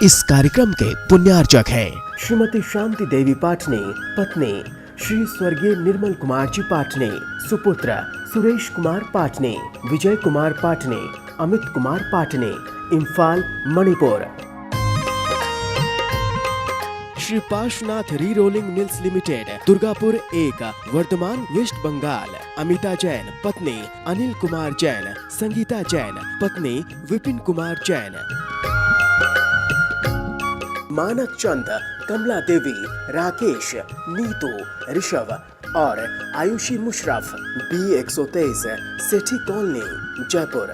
इस कार्यक्रम के पुण्यार्चक हैं श्रीमती शांति देवी पाटने, पत्नी श्री स्वर्गीय निर्मल कुमार जी पाटने, सुपुत्र Suresh Kumar पाटने, Vijay Kumar पाटने, Amit Kumar पाटने, Imphal, Manipur. Shri Parshvanath re rolling mills limited, Durgapur 1, Bardhaman, west Bengal. Amita Jain, पत्नी अनिल कुमार जैन, संगीता जैन, पत्नी विपिन कुमार जैन। मानक चंद, कमला देवी, राकेश, नीतू, ऋषभ और आयुषी मुशरफ, B123, सेठी कॉलोनी, जयपुर।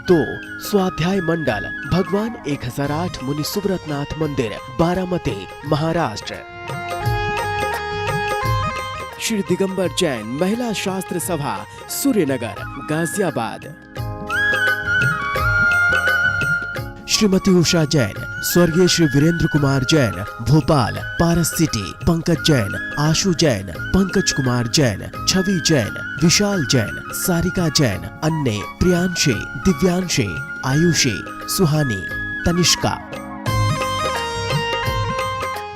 2 स्वाध्याय मंडल, भगवान 1008 मुनि सुब्रतनाथ मंदिर, बारामती, महाराष्ट्र। श्री दिगंबर जैन महिला शास्त्र सभा, सूर्यनगर, गाजियाबाद। श्रीमती उषा जैन, स्वर्गीय श्री वीरेंद्र कुमार जैन, भोपाल, पारस सिटी। पंकज जैन, आशु जैन, पंकज कुमार जैन, छवि जैन, विशाल जैन, सारिका जैन, अन्ने, प्रियांशी, दिव्यांशी, आयुषी, सुहानी, तनिष्का।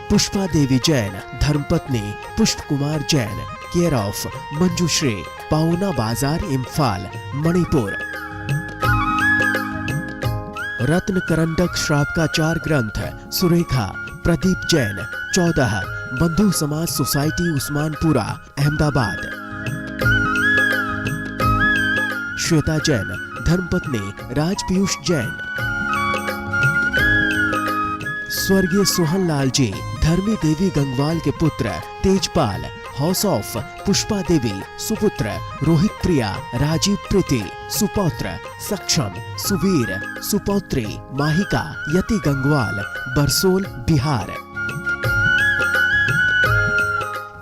पुष्पा देवी जैन, धर्मपत्नी पुष्प कुमार जैन, केयर ऑफ मंजुश्री, पाउना बाजार, इम्फाल, मणिपुर। रत्न करंडक श्रावकाचार ग्रंथ, सुरेखा, प्रदीप जैन, 14, बंधु समाज सोसाइटी, उस्मानपुरा, अहमदाबाद। श्वेता जैन, धर्मपत्नी राज पीयूष जैन। स्वर्गीय सोहन लाल जी, धर्मी देवी गंगवाल के पुत्र, तेजपाल, हाउस ऑफ पुष्पा देवी, सुपुत्र रोहित प्रिया, राजीव प्रीति, सुपौत्र सक्षम, सुवीर, सुपौत्री माहिका, यति गंगवाल, बरसोल, बिहार।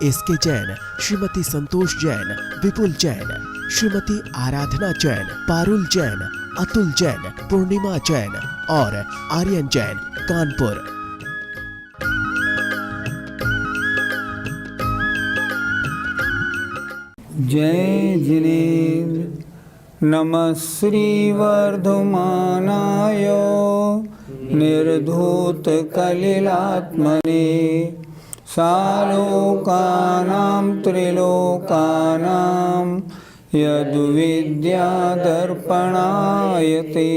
एसके जैन, श्रीमती संतोष जैन, विपुल जैन, श्रीमती आराधना जैन, पारुल जैन, अतुल जैन, पूर्णिमा जैन और आर्यन जैन, कानपुर। जय जिनेन्द्र। नमः श्री वर्धमानाय निर्धूत कलिलात्मने, सालोकानां त्रिलोकानां यद्विद्या दर्पणायते।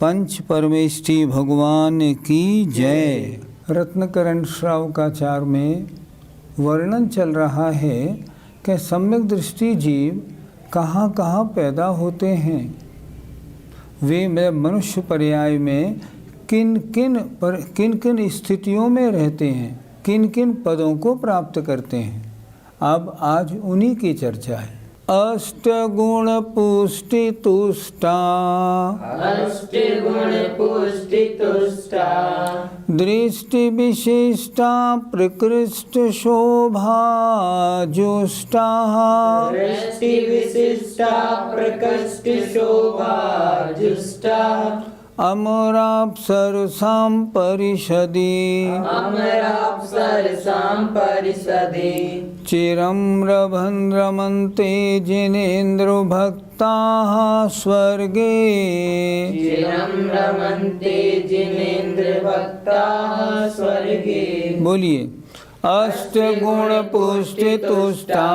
पंच परमेष्ठी भगवान की जय। रत्नकरण श्रावकाचार में वर्णन चल रहा है कि सम्यक दृष्टि जीव कहाँ कहाँ पैदा होते हैं, वे मनुष्य पर्याय में किन किन स्थितियों में रहते हैं, किन किन पदों को प्राप्त करते हैं। अब आज उन्हीं की चर्चा है। अष्टगुण पुष्टि तुष्टा, अष्टगुण पुष्टि तुष्टा, दृष्टि विशिष्टा प्रकृष्ट शोभा जुष्टा, दृष्टि विशिष्टा प्रकृष्ट शोभा जुष्टा, अमराप्सरसां परिषदि, अमराप्सरसां परिषदि, चिरं रमन्ते जिनेन्द्र भक्ताः स्वर्गे, चिरं रमन्ते जिनेन्द्र भक्ताः स्वर्गे। बोलिए। अष्टगुण पुष्टि तुष्टा,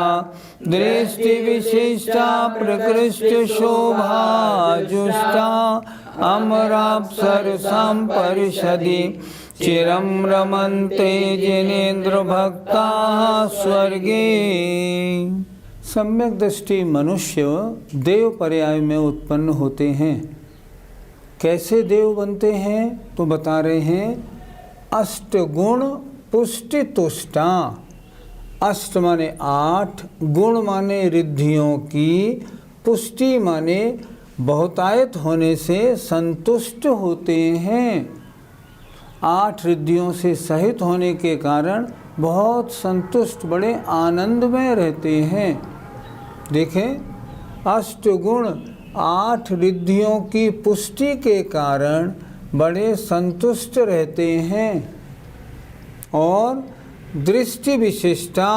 दृष्टि विशिष्टा प्रकृष्ट शोभा जुष्टा, अमराप्सरसां परिषदि, चिरं रमन्ते जिनेन्द्र भक्ताः स्वर्गे। सम्यक दृष्टि मनुष्य देव पर्याय में उत्पन्न होते हैं। कैसे देव बनते हैं तो बता रहे हैं। अष्टगुण पुष्टि तुष्टा, अष्ट माने 8, गुण माने रिद्धियों की, पुष्टि माने बहुतायत होने से संतुष्ट होते हैं। 8 रिद्धियों से सहित होने के कारण बहुत संतुष्ट, बड़े आनंद में रहते हैं। देखें, अष्टगुण 8 रिद्धियों की पुष्टि के कारण बड़े संतुष्ट रहते हैं। और दृष्टि विशिष्टा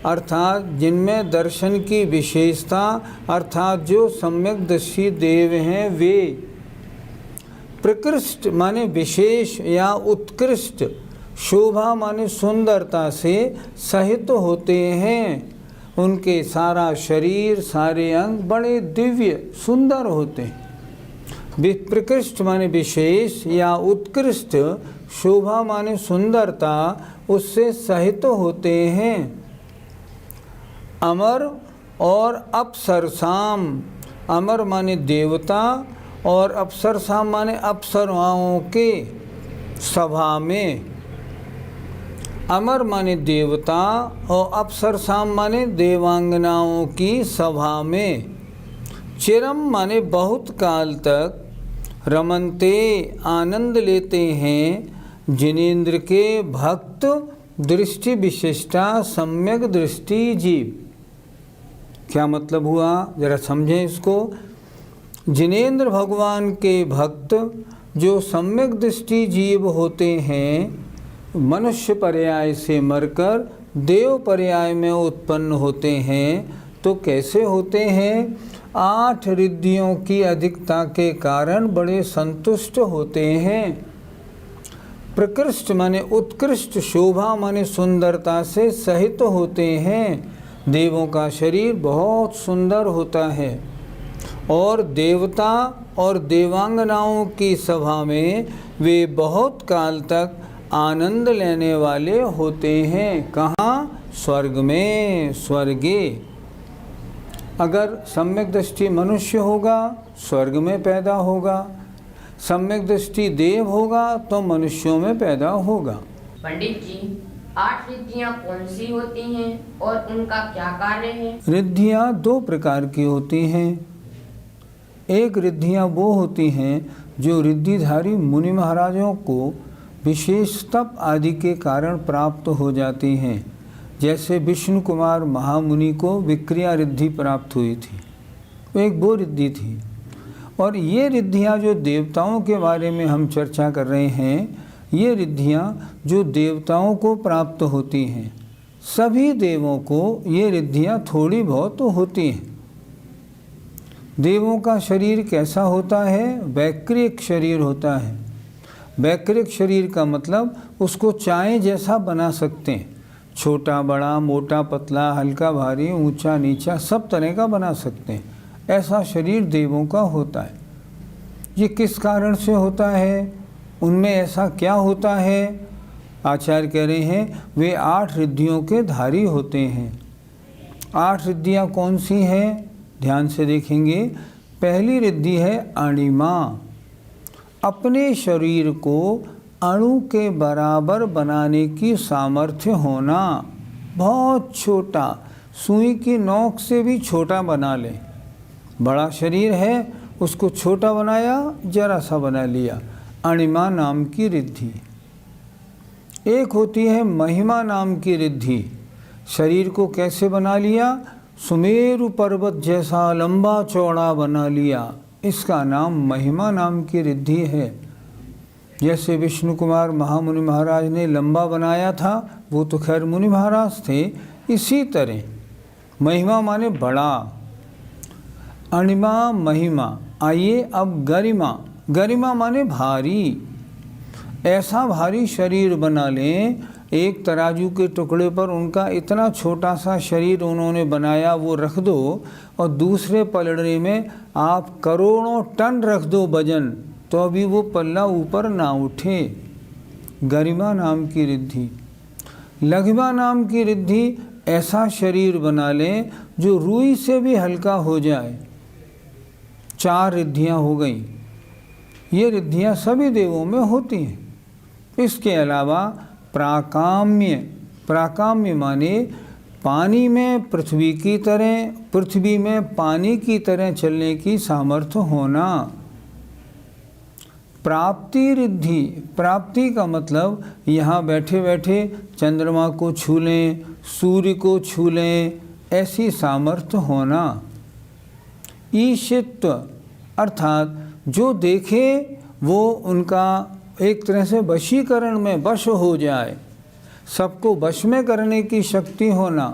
अर्थात जिनमें दर्शन की विशेषता, अर्थात जो सम्यक दृष्टि देव हैं वे प्रकृष्ट माने विशेष या उत्कृष्ट, शोभा माने सुंदरता से सहित होते हैं। उनके सारा शरीर, सारे अंग बड़े दिव्य सुंदर होते हैं। प्रकृष्ट माने विशेष या उत्कृष्ट, शोभा माने सुंदरता, उससे सहित होते हैं। अमर और अप्सरसाम, अमर माने देवता और अप्सरसाम माने अप्सराओं के सभा में। अमर माने देवता और अप्सरसाम माने देवांगनाओं की सभा में। चिरम माने बहुत काल तक, रमनते आनंद लेते हैं, जिनेंद्र के भक्त, दृष्टि विशिष्टा सम्यक दृष्टि जीव। क्या मतलब हुआ, जरा समझें इसको। जिनेंद्र भगवान के भक्त जो सम्यक दृष्टि जीव होते हैं, मनुष्य पर्याय से मरकर देव पर्याय में उत्पन्न होते हैं। तो कैसे होते हैं? 8 रिद्धियों की अधिकता के कारण बड़े संतुष्ट होते हैं। प्रकृष्ट माने उत्कृष्ट, शोभा माने सुंदरता से सहित होते हैं। देवों का शरीर बहुत सुंदर होता है और देवता और देवांगनाओं की सभा में वे बहुत काल तक आनंद लेने वाले होते हैं। कहाँ? स्वर्ग में, स्वर्गे। अगर सम्यक दृष्टि मनुष्य होगा स्वर्ग में पैदा होगा, सम्यक दृष्टि देव होगा तो मनुष्यों में पैदा होगा। पंडित जी, 8 रिद्धियाँ कौन सी होती हैं और उनका क्या कार्य है? रिद्धियाँ 2 प्रकार की होती हैं। एक रिद्धियाँ वो होती हैं जो रिद्धिधारी मुनि महाराजों को विशेष तप आदि के कारण प्राप्त हो जाती हैं। जैसे विष्णु कुमार महामुनि को विक्रिया रिद्धि प्राप्त हुई थी, एक वो रिद्धि थी। और ये रिद्धियाँ जो देवताओं के बारे में हम चर्चा कर रहे हैं, ये रिद्धियाँ जो देवताओं को प्राप्त होती हैं, सभी देवों को ये रिद्धियाँ थोड़ी बहुत होती हैं। देवों का शरीर कैसा होता है? वैक्रिक शरीर होता है। वैक्रिक शरीर का मतलब उसको चाहे जैसा बना सकते हैं, छोटा बड़ा, मोटा पतला, हल्का भारी, ऊंचा नीचा, सब तरह का बना सकते हैं। ऐसा शरीर देवों का होता है। ये किस कारण से होता है? उनमें ऐसा क्या होता है? आचार्य कह रहे हैं वे 8 रिद्धियों के धारी होते हैं। 8 रिद्धियाँ कौन सी हैं? ध्यान से देखेंगे। पहली रिद्धि है अणिमा, अपने शरीर को अणु के बराबर बनाने की सामर्थ्य होना। बहुत छोटा, सुई की नोक से भी छोटा बना ले। बड़ा शरीर है, उसको छोटा बनाया, जरा सा बना लिया, अणिमा नाम की रिद्धि। एक होती है महिमा नाम की रिद्धि, शरीर को कैसे बना लिया? सुमेरु पर्वत जैसा लंबा चौड़ा बना लिया, इसका नाम महिमा नाम की रिद्धि है। जैसे विष्णु कुमार महामुनि महाराज ने लंबा बनाया था, वो तो खैर मुनि महाराज थे, इसी तरह महिमा माने बड़ा, अणिमा महिमा। आइए अब गरिमा, गरिमा माने भारी। ऐसा भारी शरीर बना लें, एक तराजू के टुकड़े पर उनका इतना छोटा सा शरीर उन्होंने बनाया, वो रख दो, और दूसरे पलड़े में आप करोड़ों टन रख दो वजन, तो अभी वो पल्ला ऊपर ना उठे। गरिमा नाम की रिद्धि। लघिमा नाम की रिद्धि, ऐसा शरीर बना लें जो रुई से भी हल्का हो जाए। 4 रिद्धियाँ हो गई। ये रिद्धियाँ सभी देवों में होती हैं। इसके अलावा प्राकाम्य, प्राकाम्य माने पानी में पृथ्वी की तरह, पृथ्वी में पानी की तरह चलने की सामर्थ्य होना। प्राप्ति रिद्धि, प्राप्ति का मतलब यहाँ बैठे बैठे चंद्रमा को छू लें, सूर्य को छू लें, ऐसी सामर्थ्य होना। ईशित्व अर्थात जो देखे वो उनका एक तरह से वशीकरण में वश हो जाए, सबको वश में करने की शक्ति होना,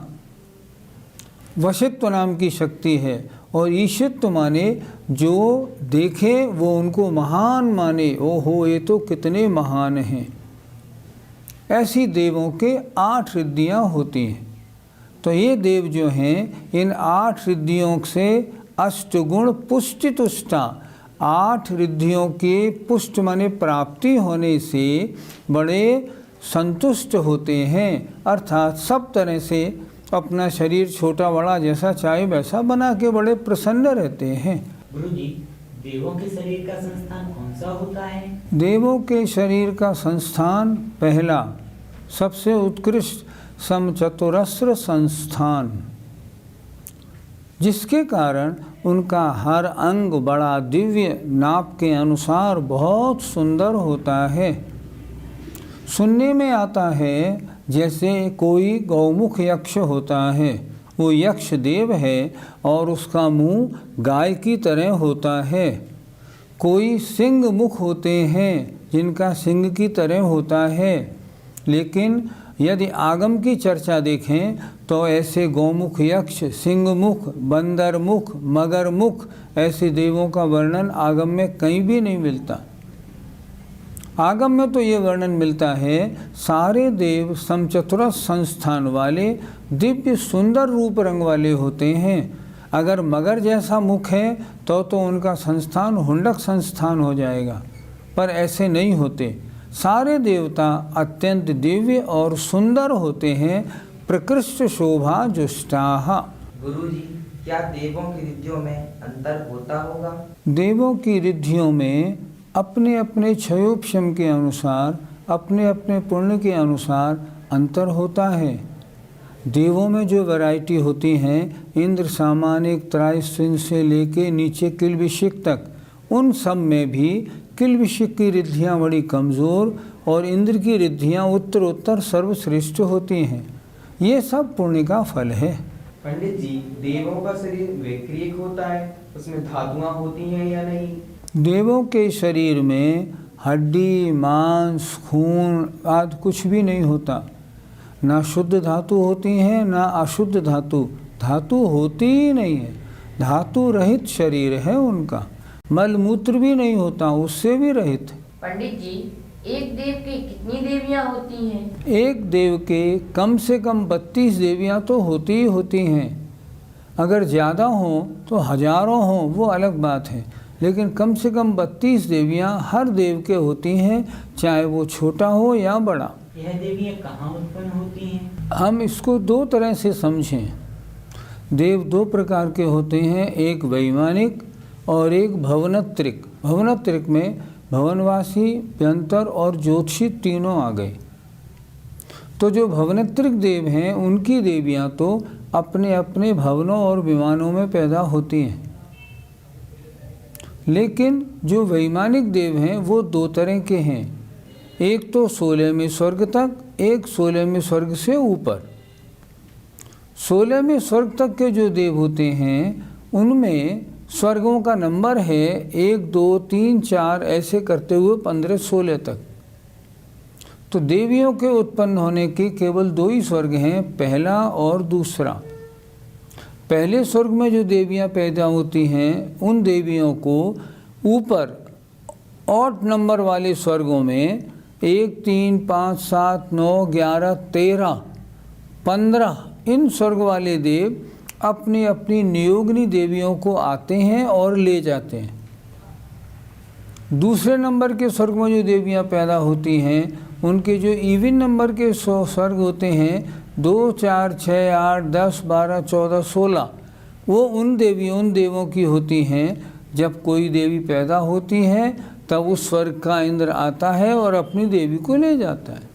वशित्व नाम की शक्ति है। और ईशित्व माने जो देखे वो उनको महान माने, ओहो ये तो कितने महान हैं। ऐसी देवों के 8 रिद्धियाँ होती हैं। तो ये देव जो हैं इन 8 रिद्धियों से अष्टगुण पुष्टि तुष्टा, 8 रिद्धियों के पुष्ट माने प्राप्ति होने से बड़े संतुष्ट होते हैं। अर्थात सब तरह से अपना शरीर छोटा बड़ा जैसा चाहे वैसा बना के बड़े प्रसन्न रहते हैं। गुरुजी, देवों के शरीर का संस्थान कौन सा होता है? देवों के शरीर का संस्थान पहला सबसे उत्कृष्ट समचतुरस्र संस्थान, जिसके कारण उनका हर अंग बड़ा दिव्य नाप के अनुसार बहुत सुंदर होता है। सुनने में आता है जैसे कोई गौमुख यक्ष होता है, वो यक्ष देव है और उसका मुंह गाय की तरह होता है। कोई सिंह मुख होते हैं जिनका सिंह की तरह होता है। लेकिन यदि आगम की चर्चा देखें तो ऐसे गौमुख यक्ष, सिंह मुख, बंदर मुख, मगर मुख ऐसे देवों का वर्णन आगम में कहीं भी नहीं मिलता। आगम में तो ये वर्णन मिलता है सारे देव समचतुरस संस्थान वाले दिव्य सुंदर रूप रंग वाले होते हैं। अगर मगर जैसा मुख है तो उनका संस्थान हुंडक संस्थान हो जाएगा, पर ऐसे नहीं होते। सारे देवता अत्यंत दिव्य और सुंदर होते हैं। प्रकृष्ट शोभा जुष्टाः। गुरुजी, क्या देवों की रिद्धियों में अंतर होता होगा? देवों की रिद्धियों में अपने अपने क्षयोपशम के अनुसार, अपने अपने पुण्य के अनुसार अंतर होता है। देवों में जो वैरायटी होती हैं, इंद्र सामानिक त्रायस्विन से लेके नीचे किलबिशिक तक, उन सब में भी किलबिशिक की रिद्धियाँ बड़ी कमज़ोर और इंद्र की रिद्धियाँ उत्तरोत्तर सर्वश्रेष्ठ होती हैं। ये सब पुण्य का फल है। पंडित जी, देवों का शरीर वैक्रिक होता है, उसमें धातुआं होती हैं या नहीं? देवों के शरीर में हड्डी, मांस, खून आदि कुछ भी नहीं होता। ना शुद्ध धातु होती हैं ना अशुद्ध धातु, धातु होती ही नहीं है। धातु रहित शरीर है उनका। मल मूत्र भी नहीं होता, उससे भी रहित। पंडित जी, एक देव के कितनी देवियां होती हैं? एक देव के कम से कम 32 देवियां तो होती ही होती हैं। अगर ज़्यादा हों तो हजारों हों वो अलग बात है, लेकिन कम से कम 32 देवियां हर देव के होती हैं, चाहे वो छोटा हो या बड़ा। यह देवियां कहाँ उत्पन्न होती हैं? हम इसको 2 तरह से समझें। देव 2 प्रकार के होते हैं, एक वैमानिक और एक भवनत्रिक। भवनत्रिक में भवनवासी, व्यंतर और ज्योतिषी तीनों आ गए। तो जो भवनत्रिक देव हैं उनकी देवियां तो अपने अपने भवनों और विमानों में पैदा होती हैं। लेकिन जो वैमानिक देव हैं वो 2 तरह के हैं, एक तो 16वें स्वर्ग तक, एक 16वें स्वर्ग से ऊपर। 16वें स्वर्ग तक के जो देव होते हैं उनमें स्वर्गों का नंबर है 1, 2, 3, 4 ऐसे करते हुए 15, 16 तक। तो देवियों के उत्पन्न होने के केवल 2 ही स्वर्ग हैं, पहला और दूसरा। पहले स्वर्ग में जो देवियां पैदा होती हैं उन देवियों को ऊपर ऑड नंबर वाले स्वर्गों में 1, 3, 5, 7, 9, 11, 13, 15 इन स्वर्ग वाले देव अपनी अपनी नियोगिनी देवियों को आते हैं और ले जाते हैं। दूसरे नंबर के स्वर्ग में जो देवियां पैदा होती हैं उनके जो इवन नंबर के स्वर्ग होते हैं 2, 4, 6, 8, 10, 12, 14, 16, वो उन देवों की होती हैं। जब कोई देवी पैदा होती है तब उस स्वर्ग का इंद्र आता है और अपनी देवी को ले जाता है।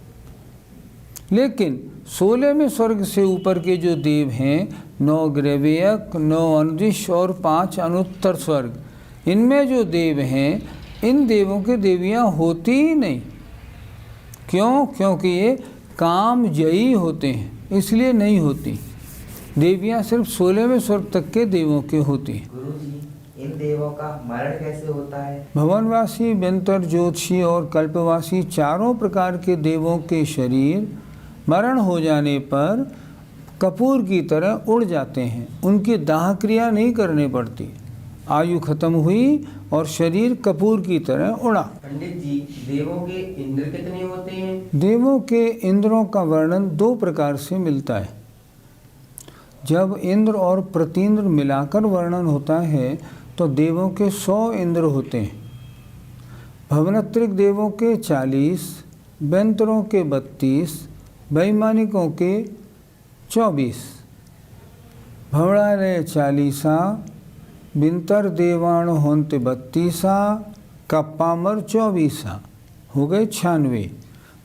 लेकिन 16वें स्वर्ग से ऊपर के जो देव हैं, 9 ग्रैवियक, 9 अनुदिश और 5 अनुत्तर स्वर्ग, इनमें जो देव हैं इन देवों के देवियां होती ही नहीं। क्यों? क्योंकि ये कामजयी होते हैं, इसलिए नहीं होती। देवियां सिर्फ 16वें स्वर्ग तक के देवों के होती हैं। गुरुजी, इन देवों का मरण कैसे होता है? भवनवासी, व्यंतर, ज्योतिषी और कल्पवासी चारों प्रकार के देवों के शरीर मरण हो जाने पर कपूर की तरह उड़ जाते हैं, उनकी दाह क्रिया नहीं करनी पड़ती। आयु खत्म हुई और शरीर कपूर की तरह उड़ा। पंडित जी, देवों के इंद्र कितने होते हैं? देवों के इंद्रों का वर्णन 2 प्रकार से मिलता है। जब इंद्र और प्रतींद्र मिलाकर वर्णन होता है तो देवों के 100 इंद्र होते हैं। भवनत्रिक देवों के 40, बेंतरों के 32, वैमानिकों के 24। भवड़ालय 40, बिंतर देवाण होंते 32, कप्पामर 24, हो गए 96।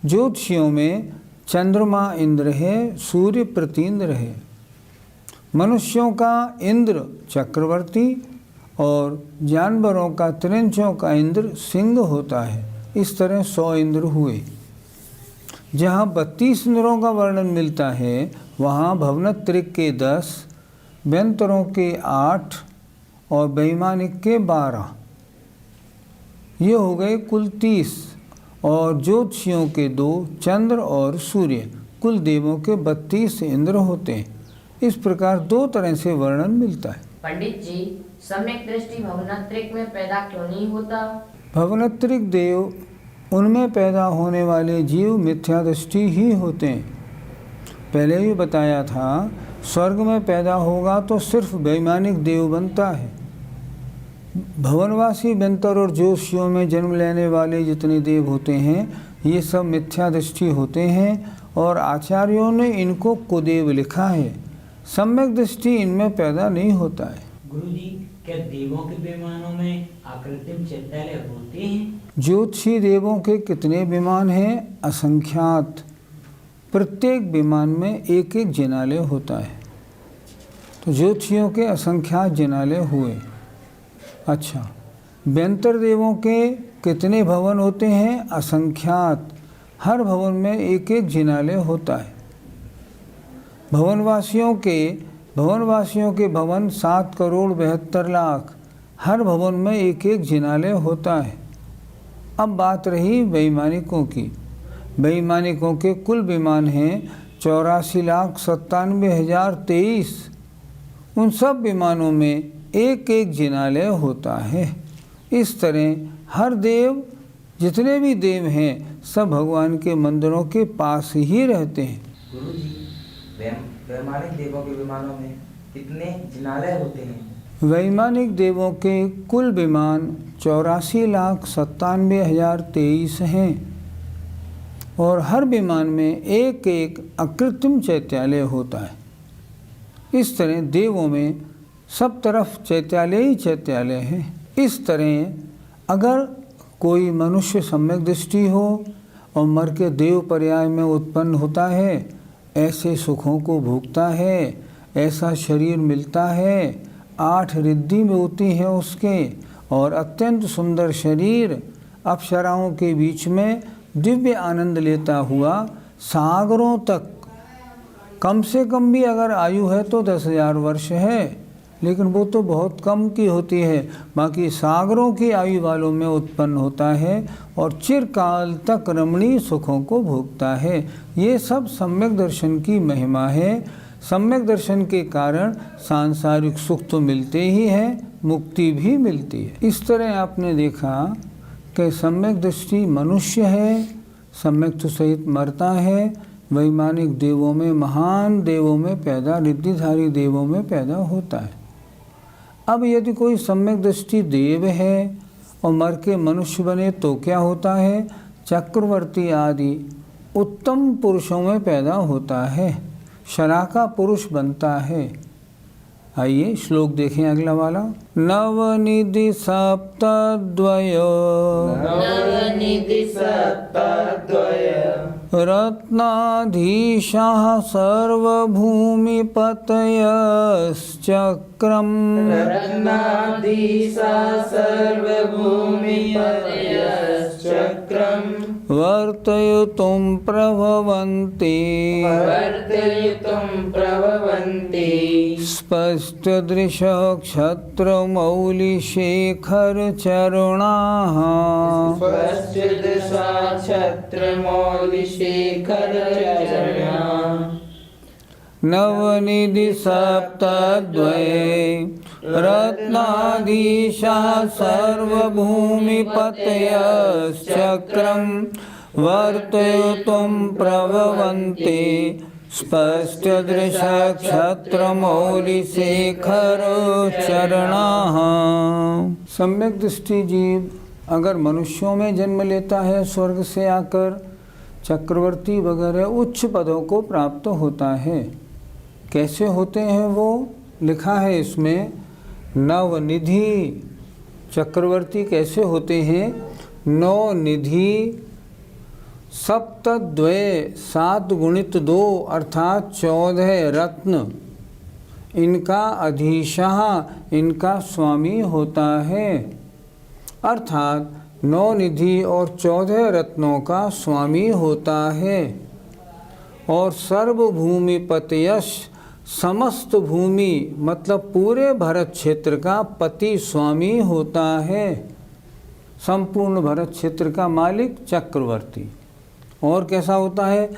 ज्योतिषियों में चंद्रमा इंद्र है, सूर्य प्रतींद्र है। मनुष्यों का इंद्र चक्रवर्ती और जानवरों का त्रिंचों का इंद्र सिंह होता है। इस तरह 100 इंद्र हुए। जहाँ 32 इंद्रों का वर्णन मिलता है वहाँ भवनत्रिक के 10, बेंतरों के 8 और वैमानिक के 12, ये हो गए कुल 30। और ज्योतिषियों के 2, चंद्र और सूर्य, कुल देवों के 32 इंद्र होते हैं। इस प्रकार 2 तरह से वर्णन मिलता है। पंडित जी, सम्यक दृष्टि भवनत्रिक में पैदा क्यों नहीं होता? भवनत्रिक देव, उनमें पैदा होने वाले जीव मिथ्या दृष्टि ही होते हैं। पहले ही बताया था, स्वर्ग में पैदा होगा तो सिर्फ वैमानिक देव बनता है। भवनवासी बेंतर और ज्योतिषियों में जन्म लेने वाले जितने देव होते हैं ये सब मिथ्या दृष्टि होते हैं और आचार्यों ने इनको कुदेव लिखा है। सम्यक दृष्टि इनमें पैदा नहीं होता है। गुरुजी, क्या देवों के विमानों में आकृतिम चैत्यालय होते हैं? ज्योतिषी देवों के कितने विमान हैं? असंख्यात। प्रत्येक विमान में एक एक जिनालय होता है। तो ज्योतिषियों के असंख्यात जिनालय हुए। अच्छा, बेंतर देवों के कितने भवन होते हैं? असंख्यात। हर भवन में एक एक जिनालय होता है। भवनवासियों के भवन 7,72,00,000। हर भवन में एक एक जिनालय होता है। अब बात रही वैमानिकों की। वैमानिकों के कुल विमान हैं 84,97,023। उन सब विमानों में एक एक जिनालय होता है। इस तरह हर देव, जितने भी देव हैं, सब भगवान के मंदिरों के पास ही रहते हैं। गुरुजी, वैमानिक देवों के विमानों में कितने जिनालय होते हैं? वैमानिक देवों के कुल विमान 84,97,023 हैं और हर विमान में एक एक अकृत्रिम चैत्यालय होता है। इस तरह देवों में सब तरफ चैत्यालय ही चैत्यालय है। इस तरह अगर कोई मनुष्य सम्यक दृष्टि हो और मर के देव पर्याय में उत्पन्न होता है, ऐसे सुखों को भोगता है, ऐसा शरीर मिलता है, 8 रिद्धि में होती हैं उसके, और अत्यंत सुंदर शरीर अप्सराओं के बीच में दिव्य आनंद लेता हुआ सागरों तक, कम से कम भी अगर आयु है तो 10,000 वर्ष है, लेकिन वो तो बहुत कम की होती है। बाकी सागरों की आयु वालों में उत्पन्न होता है और चिरकाल तक रमणीय सुखों को भोगता है। ये सब सम्यक दर्शन की महिमा है। सम्यक दर्शन के कारण सांसारिक सुख तो मिलते ही हैं, मुक्ति भी मिलती है। इस तरह आपने देखा कि सम्यक दृष्टि मनुष्य है, सम्यक तो सहित मरता है, वैमानिक देवों में, महान देवों में पैदा, रिद्धिधारी देवों में पैदा होता है। अब यदि कोई सम्यक दृष्टि देव है और मर के मनुष्य बने तो क्या होता है? चक्रवर्ती आदि उत्तम पुरुषों में पैदा होता है, शराका पुरुष बनता है। आइए श्लोक देखें अगला वाला। नवनिधि सप्तद्वयो रत्नाधीशाः सर्वभूमिपतयश्चक्रम् वर्तयितुं प्रभवन्ति स्पष्टदृशः क्षत्रमौलिशेखरचरणाः नवनिधि सप्तद्वये रत्नाधीशा सर्वभूमिपतयश्चक्रं वर्तयितुं प्रभवन्ति स्पष्टदृशक्षत्रमौलिशेखर चरणाः। सम्यक दृष्टि जीव अगर मनुष्यों में जन्म लेता है, स्वर्ग से आकर चक्रवर्ती वगैरह उच्च पदों को प्राप्त होता है। कैसे होते हैं वो लिखा है इसमें, नवनिधि चक्रवर्ती कैसे होते हैं, नवनिधि सप्तद्वय 7 गुणित 2 अर्थात 14 रत्न इनका अधीशः इनका स्वामी होता है, अर्थात 9 निधि और 14 रत्नों का स्वामी होता है। और सर्वभूमिपतयश समस्त भूमि मतलब पूरे भरत क्षेत्र का पति स्वामी होता है, संपूर्ण भरत क्षेत्र का मालिक चक्रवर्ती। और कैसा होता है,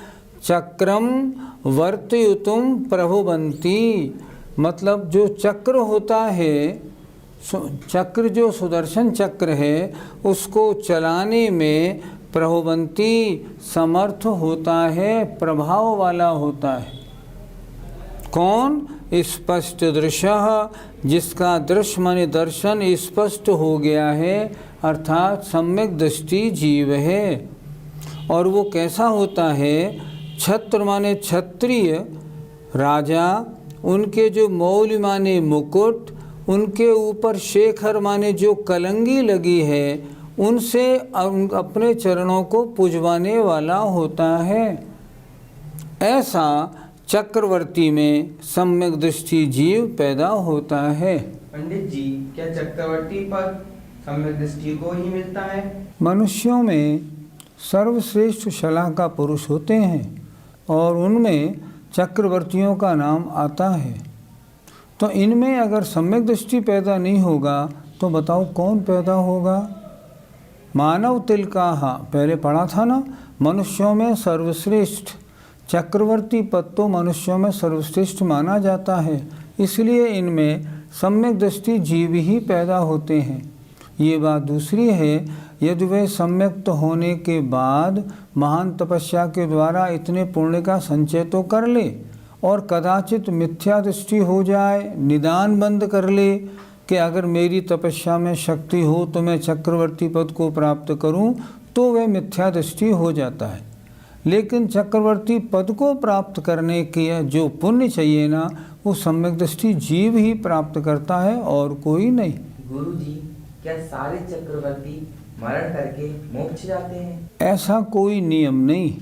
चक्रम वर्तयुतुम प्रभुवंती मतलब जो चक्र होता है, चक्र जो सुदर्शन चक्र है उसको चलाने में प्रभुवंती समर्थ होता है, प्रभाव वाला होता है। कौन, स्पष्ट दृश्य जिसका दृश्य माने दर्शन स्पष्ट हो गया है, अर्थात सम्यक दृष्टि जीव है। और वो कैसा होता है, छत्र माने क्षत्रिय राजा, उनके जो मौल माने मुकुट, उनके ऊपर शेखर माने जो कलंगी लगी है, उनसे अपने चरणों को पुजवाने वाला होता है। ऐसा चक्रवर्ती में सम्यक दृष्टि जीव पैदा होता है। पंडित जी, क्या चक्रवर्ती पद सम्यक दृष्टि को ही मिलता है? मनुष्यों में सर्वश्रेष्ठ शलाका का पुरुष होते हैं और उनमें चक्रवर्तियों का नाम आता है। तो इनमें अगर सम्यक दृष्टि पैदा नहीं होगा तो बताओ कौन पैदा होगा? मानव तिलकाः, पहले पढ़ा था ना, मनुष्यों में सर्वश्रेष्ठ चक्रवर्ती पद तो मनुष्यों में सर्वश्रेष्ठ माना जाता है, इसलिए इनमें सम्यक दृष्टि जीव ही पैदा होते हैं। ये बात दूसरी है, यदि वे सम्यक्त होने के बाद महान तपस्या के द्वारा इतने पुण्य का संचय तो कर ले और कदाचित मिथ्या दृष्टि हो जाए, निदान बंद कर ले कि अगर मेरी तपस्या में शक्ति हो तो मैं चक्रवर्ती पद को प्राप्त करूं, तो वह मिथ्या दृष्टि हो जाता है। लेकिन चक्रवर्ती पद को प्राप्त करने के जो पुण्य चाहिए ना, वो सम्यक दृष्टि जीव ही प्राप्त करता है और कोई नहीं। गुरु जी, क्या सारे चक्रवर्ती मरण करके मोक्ष जाते हैं? ऐसा कोई नियम नहीं,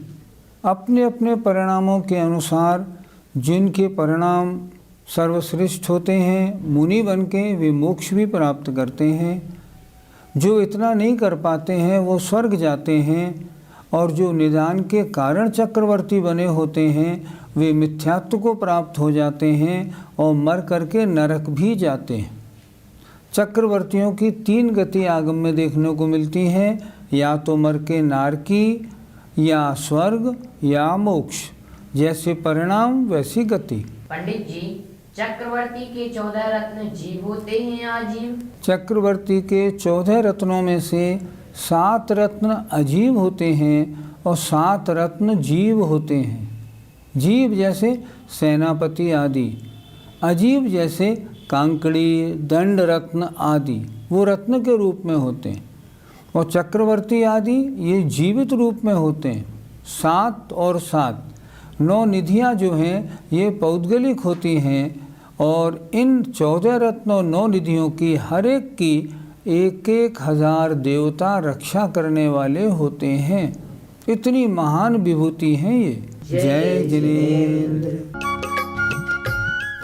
अपने अपने परिणामों के अनुसार जिनके परिणाम सर्वश्रेष्ठ होते हैं, मुनि बन के वे मोक्ष भी प्राप्त करते हैं। जो इतना नहीं कर पाते हैं वो स्वर्ग जाते हैं, और जो निदान के कारण चक्रवर्ती बने होते हैं वे मिथ्यात्व को प्राप्त हो जाते हैं और मर करके नरक भी जाते हैं। चक्रवर्तियों की 3 गति आगम में देखने को मिलती हैं, या तो मर के नारकी, या स्वर्ग, या मोक्ष। जैसे परिणाम वैसी गति। पंडित जी, चक्रवर्ती के 14 रत्न जीव होते हैं या अजीव? चक्रवर्ती के 14 रत्नों में से 7 रत्न अजीब होते हैं और 7 रत्न जीव होते हैं। जीव जैसे सेनापति आदि, अजीब जैसे कांकड़ी, दंड रत्न आदि, वो रत्न के रूप में होते हैं। और चक्रवर्ती आदि ये जीवित रूप में होते हैं। 7 और 7 9 निधियाँ जो हैं ये पौद्गलिक होती हैं, और इन 14 रत्न और 9 निधियों की हर एक की 1-1 हजार देवता रक्षा करने वाले होते हैं। इतनी महान विभूति हैं ये। जय जिनेंद्र।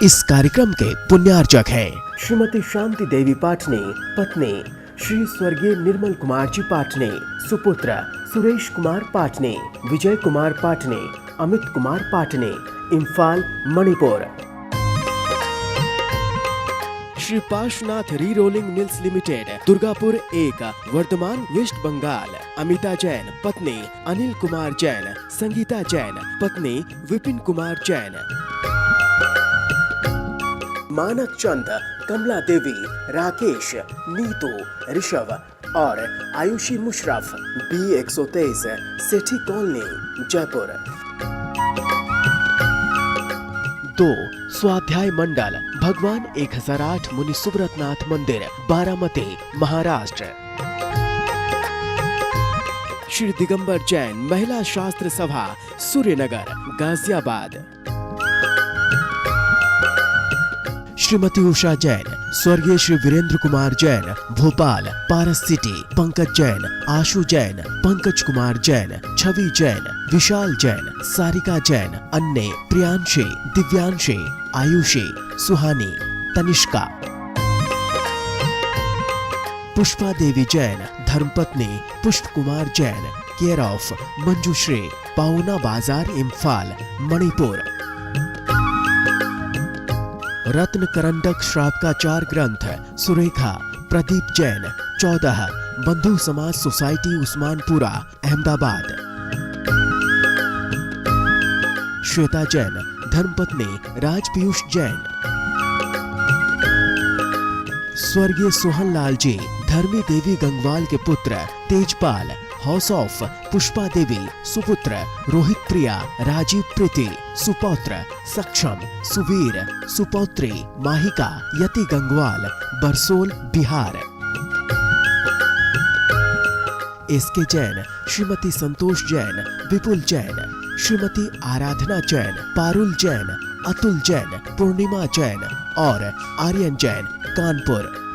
इस कार्यक्रम के पुण्यार्चक हैं श्रीमती शांति देवी पाटने, पत्नी श्री स्वर्गीय निर्मल कुमार जी पाटने, सुपुत्र Suresh Kumar पाटने, Vijay Kumar पाटने, Amit Kumar पाटने, Imphal, Manipur. Shri Parshvanath re rolling mills limited, Durgapur 1, Bardhaman, west Bengal. Amita Jain, पत्नी अनिल कुमार जैन, संगीता जैन, पत्नी विपिन कुमार जैन। मानक चंद, कमला देवी, राकेश, नीतू, ऋषभ और आयुषी मुशरफ, B123, सेठी कॉलोनी, जयपुर। 2. स्वाध्याय मंडल भगवान 1008 मुनि सुब्रतनाथ मंदिर, बारामती, महाराष्ट्र। श्री दिगंबर जैन महिला शास्त्र सभा, सूर्यनगर, गाजियाबाद। श्रीमती उषा जैन, स्वर्गीय श्री वीरेंद्र कुमार जैन, भोपाल, पारस सिटी, पंकज जैन, आशु जैन, पंकज कुमार जैन, छवि जैन, विशाल जैन, सारिका जैन, अन्य, प्रियांशी, दिव्यांशी, आयुषी, सुहानी, तनिष्का। पुष्पा देवी जैन, धर्मपत्नी पुष्प कुमार जैन, केयर ऑफ मंजुश्री, पाउना बाजार, इम्फाल, मणिपुर। रत्न करंडक श्रावकाचार ग्रंथ, सुरेखा, प्रदीप जैन, 14, बंधु समाज सोसाइटी, उस्मानपुरा, अहमदाबाद। श्वेता जैन, धर्मपत्नी राज पीयूष जैन। स्वर्गीय सोहन लाल जी, धर्मी देवी गंगवाल के पुत्र, तेजपाल, हाउस ऑफ पुष्पा देवी, सुपुत्र रोहित प्रिया, राजीव प्रीति, सुपौत्र सक्षम, सुवीर, सुपौत्री माहिका, यति गंगवाल, बरसोल, बिहार। एसके जैन, श्रीमती संतोष जैन, विपुल जैन, श्रीमती आराधना जैन, पारुल जैन, अतुल जैन, पूर्णिमा जैन और आर्यन जैन, कानपुर।